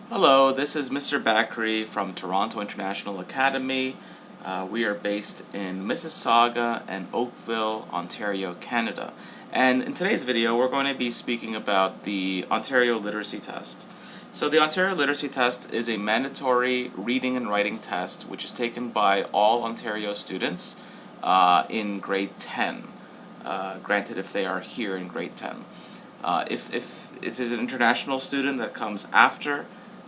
Hello, this is Mr. Bakri from Toronto International Academy. We are based in Mississauga and Oakville, Ontario, Canada. And in today's video, we're going to be speaking about the Ontario Literacy Test. So the Ontario Literacy Test is a mandatory reading and writing test which is taken by all Ontario students in grade 10, granted if they are here in grade 10. If it is an international student that comes after,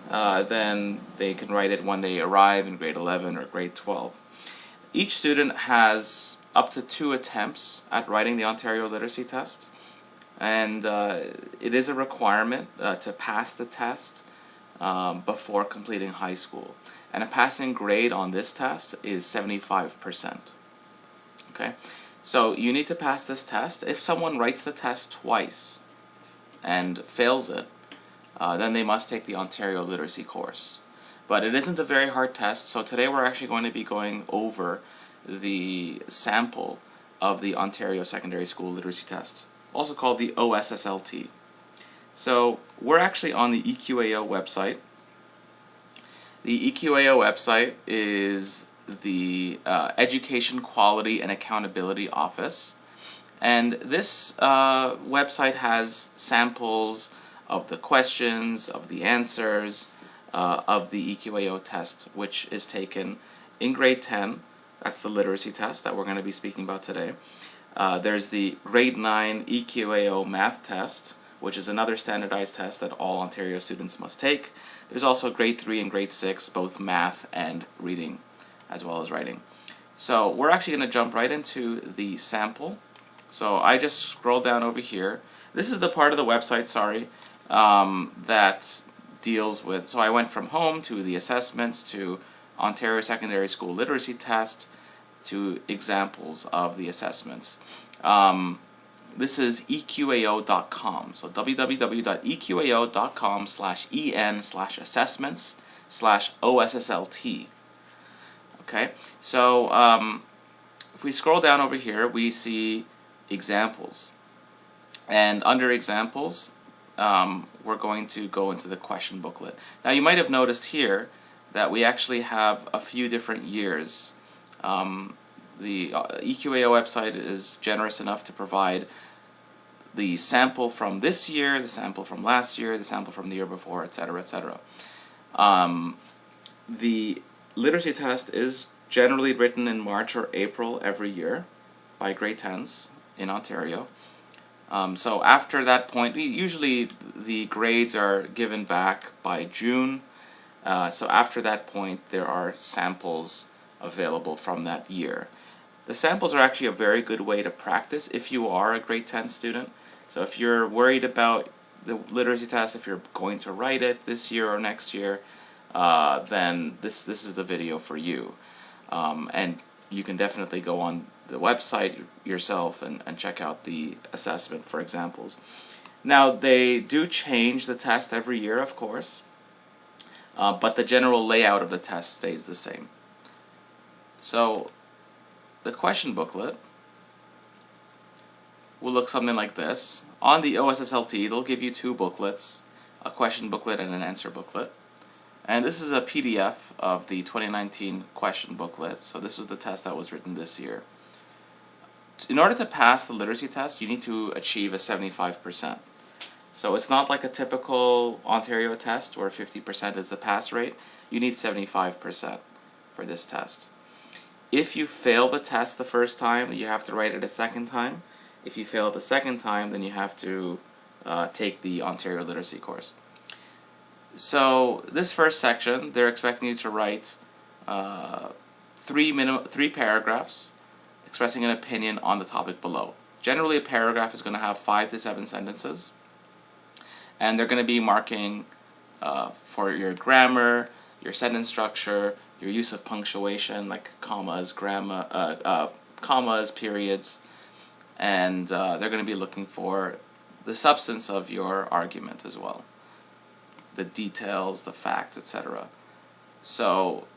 then they can write it when they arrive in grade 11 or grade 12. Each student has up to 2 attempts at writing the Ontario Literacy Test, and it is a requirement to pass the test before completing high school. And a passing grade on this test is 75%. Okay, so you need to pass this test. If someone writes the test twice and fails it, then they must take the Ontario Literacy course. But it isn't a very hard test, so today we're actually going to be going over the sample of the Ontario Secondary School Literacy Test, also called the OSSLT. So we're actually on the EQAO website. The EQAO website is the Education Quality and Accountability Office, and this website has samples of the questions, of the answers, of the EQAO test, which is taken in grade 10. That's the literacy test that we're going to be speaking about today. There's the grade 9 EQAO math test, which is another standardized test that all Ontario students must take. There's also grade 3 and grade 6, both math and reading, as well as writing. So we're actually going to jump right into the sample. So I just scroll down over here. This is the part of the website, that deals with, so I went from home to the assessments to Ontario Secondary School Literacy Test to examples of the assessments. This is eqao.com, so www.eqao.com/en/assessments/OSSLT. Okay, so if we scroll down over here, we see examples, and under examples we're going to go into the question booklet. Now you might have noticed here that we actually have a few different years. The EQAO website is generous enough to provide the sample from this year, the sample from last year, the sample from the year before, etc., etc. The literacy test is generally written in March or April every year by grade 10s in Ontario. So after that point, usually the grades are given back by June. So after that point, there are samples available from that year. The samples are actually a very good way to practice if you are a grade 10 student. So if you're worried about the literacy test, if you're going to write it this year or next year, then this is the video for you. And you can definitely go on the website yourself and check out the assessment for examples. Now they do change the test every year, of course, but the general layout of the test stays the same. So the question booklet will look something like this. On the OSSLT, they'll give you 2 booklets, a question booklet and an answer booklet. And this is a PDF of the 2019 question booklet, so this was the test that was written this year. In order to pass the literacy test, you need to achieve a 75%. So it's not like a typical Ontario test where 50% is the pass rate. You need 75% for this test. If you fail the test the first time, you have to write it a second time. If you fail the second time, then you have to take the Ontario Literacy course. So this first section, they're expecting you to write 3 paragraphs expressing an opinion on the topic below. Generally, a paragraph is going to have 5 to 7 sentences, and they're going to be marking for your grammar, your sentence structure, your use of punctuation like commas, commas, periods, and they're going to be looking for the substance of your argument as well, the details, the facts, etc. So,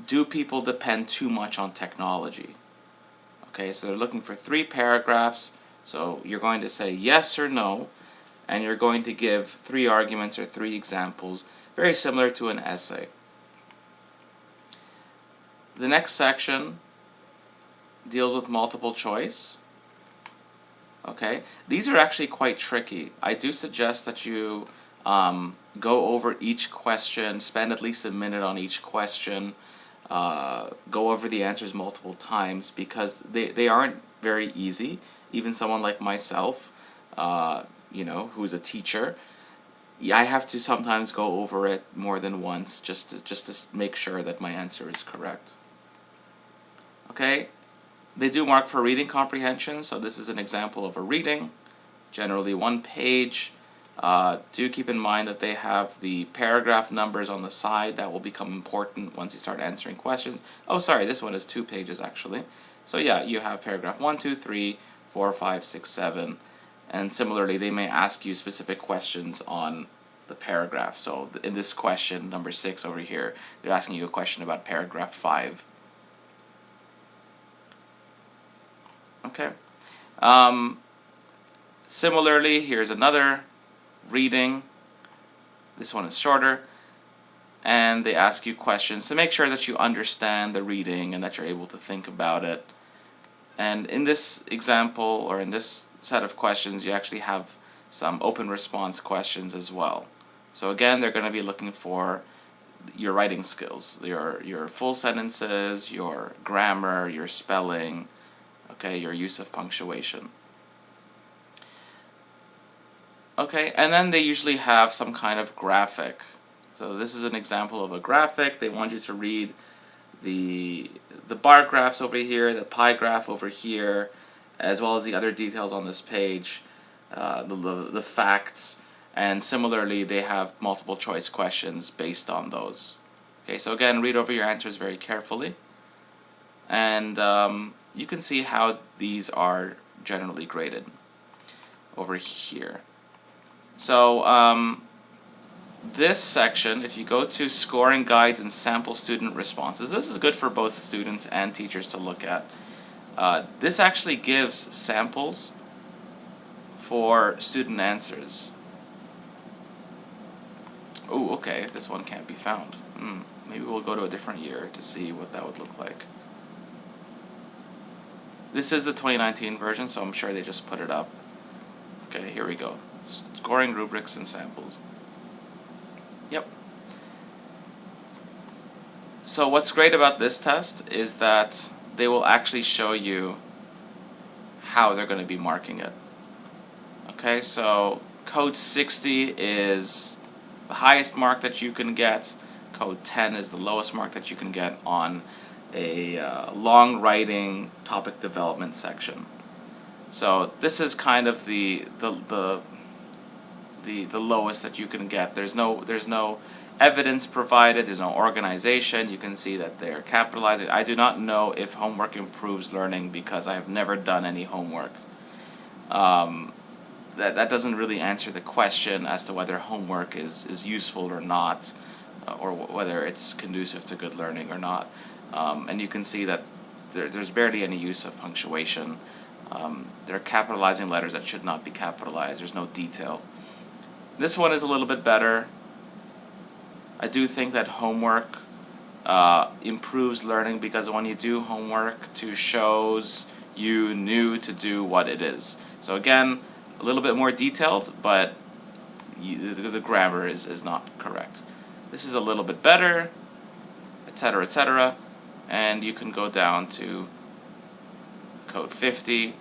do people depend too much on technology? Okay, so they're looking for 3 paragraphs, so you're going to say yes or no, and you're going to give 3 arguments or 3 examples, very similar to an essay. The next section deals with multiple choice. Okay, these are actually quite tricky. I do suggest that you go over each question, spend at least a minute on each question, go over the answers multiple times, because they aren't very easy. Even someone like myself, you know, who's a teacher, I have to sometimes go over it more than once just to make sure that my answer is correct. Okay, they do mark for reading comprehension, so this is an example of a reading, generally 1 page. Do keep in mind that they have the paragraph numbers on the side. That will become important once you start answering questions. Oh, sorry, this one is 2 pages actually. So yeah, you have paragraph 1, 2, 3, 4, 5, 6, 7, and similarly they may ask you specific questions on the paragraph. So in this question, number 6 over here, they're asking you a question about paragraph 5. Okay. Similarly, here's another reading. This one is shorter, and they ask you questions to make sure that you understand the reading and that you're able to think about it. And in this example, or in this set of questions, you actually have some open response questions as well. So again, they're going to be looking for your writing skills, your full sentences, your grammar, your spelling, okay, your use of punctuation. Okay, and then they usually have some kind of graphic. So this is an example of a graphic. They want you to read the bar graphs over here, the pie graph over here, as well as the other details on this page, the facts, and similarly they have multiple choice questions based on those. Okay, so again, read over your answers very carefully, and you can see how these are generally graded over here. So this section, if you go to scoring guides and sample student responses, this is good for both students and teachers to look at. This actually gives samples for student answers. Oh, okay, this one can't be found. Maybe we'll go to a different year to see what that would look like. This is the 2019 version, so I'm sure they just put it up. Okay, here we go. Scoring rubrics and samples. Yep. So what's great about this test is that they will actually show you how they're going to be marking it. Okay, so code 60 is the highest mark that you can get. Code 10 is the lowest mark that you can get on a long writing topic development section. So this is kind of the lowest that you can get. There's no evidence provided. There's no organization. You can see that they're capitalizing. I do not know if homework improves learning because I have never done any homework. That doesn't really answer the question as to whether homework is useful or not, or whether it's conducive to good learning or not. And you can see that there's barely any use of punctuation. They're capitalizing letters that should not be capitalized. There's no detail. This one is a little bit better. I do think that homework improves learning because when you do homework, to shows you knew to do what it is. So again, a little bit more detailed, but the grammar is not correct. This is a little bit better, etc., etc., and you can go down to code 50,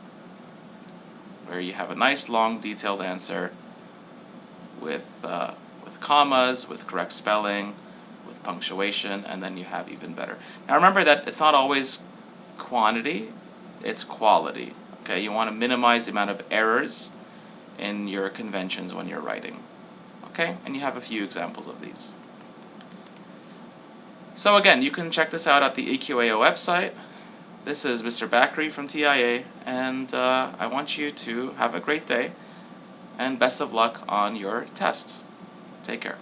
where you have a nice long detailed answer with commas, with correct spelling, with punctuation, and then you have even better. Now remember that it's not always quantity, it's quality. Okay, you want to minimize the amount of errors in your conventions when you're writing. Okay, and you have a few examples of these. So again, you can check this out at the EQAO website. This is Mr. Bakri from TIA, and I want you to have a great day, and best of luck on your tests. Take care.